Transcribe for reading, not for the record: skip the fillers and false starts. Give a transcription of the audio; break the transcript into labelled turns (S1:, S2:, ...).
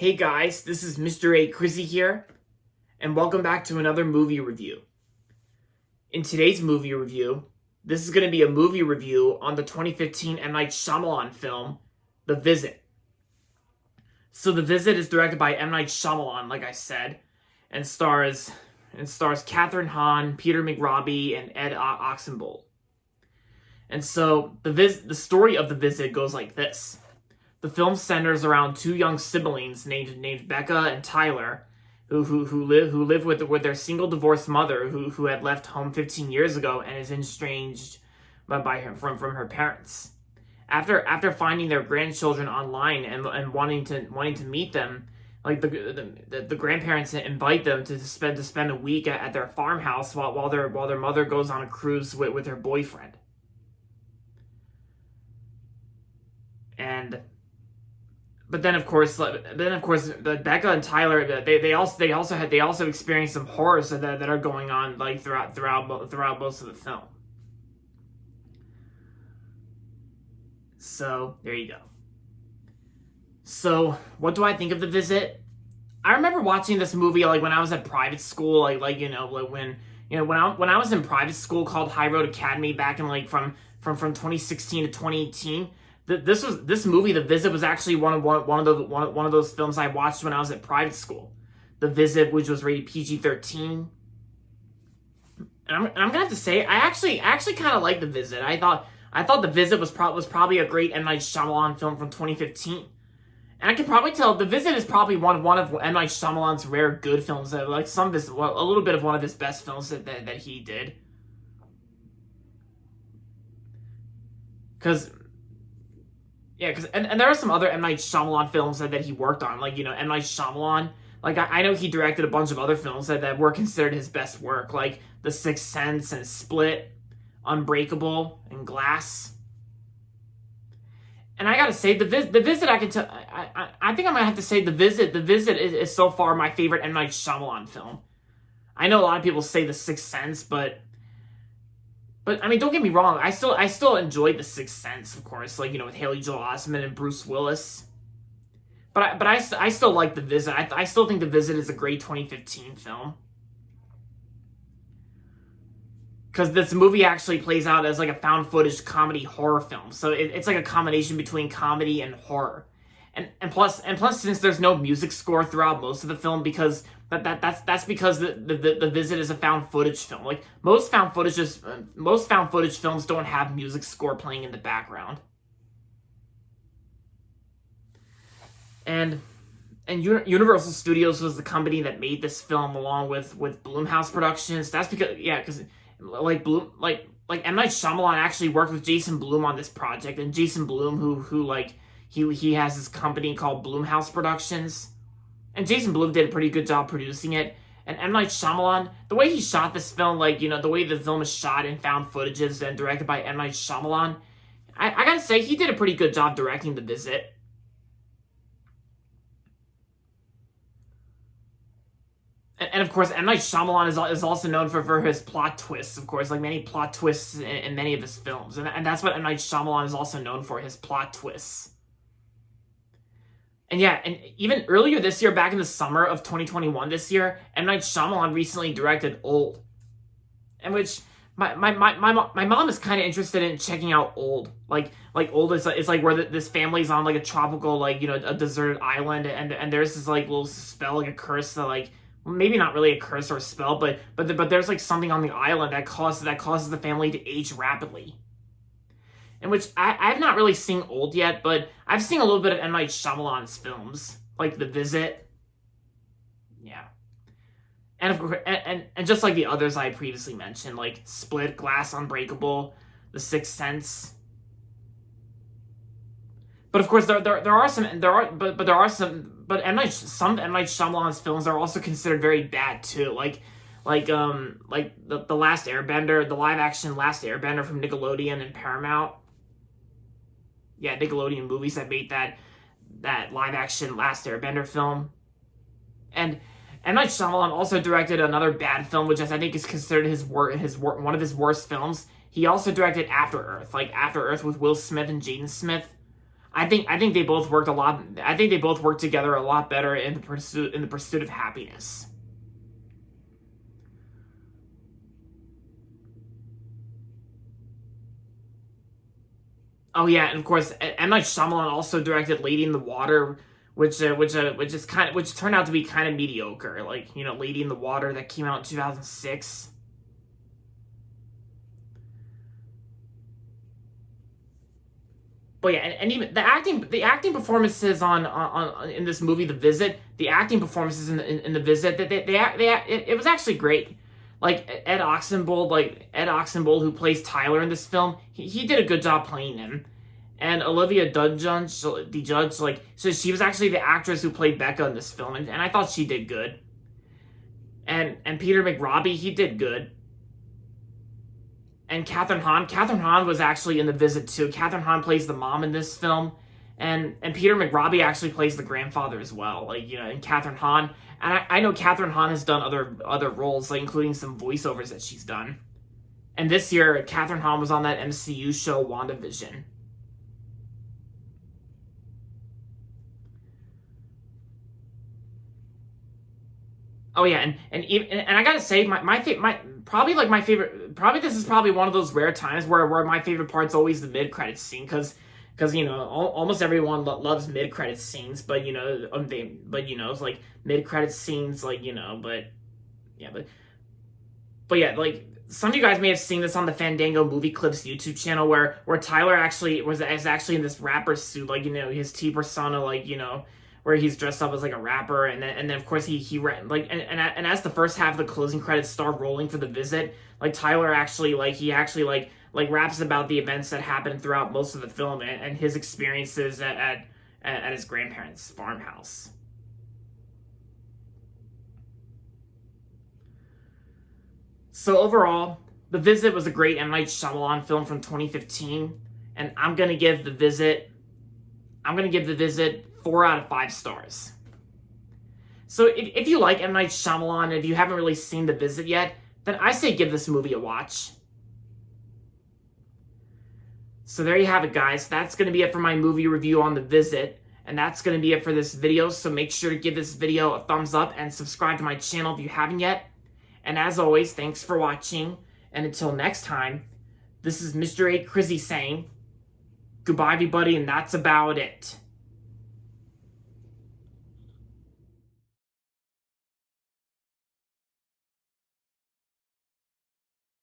S1: Hey guys, this is Mr. A. Crizzy here, and welcome back to another movie review. In today's movie review, this is going to be a movie review on the 2015 M. Night Shyamalan film, The Visit. So The Visit is directed by M. Night Shyamalan, like I said, and stars Kathryn Hahn, Peter McRobbie, and Ed Oxenbould. And so the story of The Visit goes like this. The film centers around two young siblings named Becca and Tyler, who live with their single divorced mother who had left home 15 years ago and is estranged from her parents. After finding their grandchildren online and wanting to meet them, like the grandparents invite them to spend a week at their farmhouse while their mother goes on a cruise with her boyfriend. But then of course, Becca and Tyler, they also experience some horrors that are going on like throughout most of the film. So there you go. So what do I think of The Visit? I remember watching this movie like when I was at private school, when I was in private school called High Road Academy back in from 2016 to 2018. This movie, The Visit, was actually one of those films I watched when I was at private school. The Visit, which was rated PG-13. And I'm gonna have to say, I actually kind of like The Visit. I thought The Visit was probably a great M. Night Shyamalan film from 2015. And I can probably tell The Visit is probably one of M. Night Shyamalan's rare good films. That, like a little bit of one of his best films that he did. And there are some other M. Night Shyamalan films that he worked on, M. Night Shyamalan. I know he directed a bunch of other films that were considered his best work, like The Sixth Sense and Split, Unbreakable, and Glass. And I gotta say, The Visit, I think I'm gonna have to say The Visit is so far my favorite M. Night Shyamalan film. I know a lot of people say The Sixth Sense, but I mean, don't get me wrong. I still enjoyed The Sixth Sense, of course, with Haley Joel Osment and Bruce Willis. But I still like The Visit. I still think The Visit is a great 2015 film. Because this movie actually plays out as a found footage comedy horror film. So it's like a combination between comedy and horror. And plus since there's no music score throughout most of the film, because that's because the Visit is a found footage film. Like most found footage films don't have music score playing in the background. And Universal Studios was the company that made this film along with Blumhouse Productions. That's because M. Night Shyamalan actually worked with Jason Blum on this project, and Jason Blum he has this company called Blumhouse Productions. And Jason Blum did a pretty good job producing it. And M. Night Shyamalan, the way he shot this film, the way the film is shot in found footages and directed by M. Night Shyamalan, I gotta say, he did a pretty good job directing The Visit. And of course, M. Night Shyamalan is also known for his plot twists, of course, like many plot twists in many of his films. And that's what M. Night Shyamalan is also known for, his plot twists. And yeah, and even earlier this year, back in the summer of 2021 this year, M. Night Shyamalan recently directed Old. And which, my mom is kind of interested in checking out Old. Like Old is like where this family's on a tropical, a deserted island, and there's this little spell, a curse that maybe not really a curse or a spell, but there's something on the island that causes the family to age rapidly. In which I've not really seen Old yet, but I've seen a little bit of M. Night Shyamalan's films, like The Visit. Yeah. And of course, and just like the others I previously mentioned, like Split, Glass, Unbreakable, The Sixth Sense. But of course, some M. Night Shyamalan's films are also considered very bad too, like the Last Airbender, the live action Last Airbender from Nickelodeon and Paramount. Yeah, Nickelodeon movies that made that live action Last Airbender film. And M. Night Shyamalan also directed another bad film, which I think is considered one of his worst films. He also directed After Earth, After Earth with Will Smith and Jaden Smith. I think they both worked a lot. I think they both worked together a lot better in the pursuit of happiness. Oh yeah, and of course, M. Night Shyamalan also directed Lady in the Water, which turned out to be kind of mediocre. Like, you know, Lady in the Water that came out in 2006. But yeah, and even the acting performances on in this movie, The Visit, the acting performances in The Visit, it was actually great. Like Ed Oxenbould, who plays Tyler in this film, he did a good job playing him. And Olivia Dunjudge, the judge, like, so she was actually the actress who played Becca in this film, and I thought she did good. And Peter McRobbie, he did good. And Catherine Hahn was actually in The Visit too. Catherine Hahn plays the mom in this film, and Peter McRobbie actually plays the grandfather as well. Like, you know, and Catherine Hahn, and I know Catherine Hahn has done other roles, like including some voiceovers that she's done. And this year, Catherine Hahn was on that MCU show WandaVision. Oh yeah, and I gotta say, my probably like my favorite, probably this is probably one of those rare times where my favorite part's always the mid credits scene, because you know, almost everyone loves mid credits scenes, but you know, it's like mid credits scenes, like, you know, but yeah, but yeah, like, some of you guys may have seen this on the Fandango Movie Clips YouTube channel, where Tyler actually is actually in this rapper suit, like, you know, his T persona, like, you know, where he's dressed up as like a rapper, and then of course like, and as the first half of the closing credits start rolling for The Visit, like, Tyler actually like raps about the events that happened throughout most of the film, and his experiences at his grandparents' farmhouse. So overall, The Visit was a great M. Night Shyamalan film from 2015, and I'm gonna give The Visit 4 out of 5 stars. So if you like M. Night Shyamalan, if you haven't really seen The Visit yet, then I say give this movie a watch. So there you have it, guys. That's going to be it for my movie review on The Visit, and that's going to be it for this video. So make sure to give this video a thumbs up and subscribe to my channel if you haven't yet. And as always, thanks for watching, and until next time, this is Mr. A. Crizzy saying goodbye, everybody, and that's about it.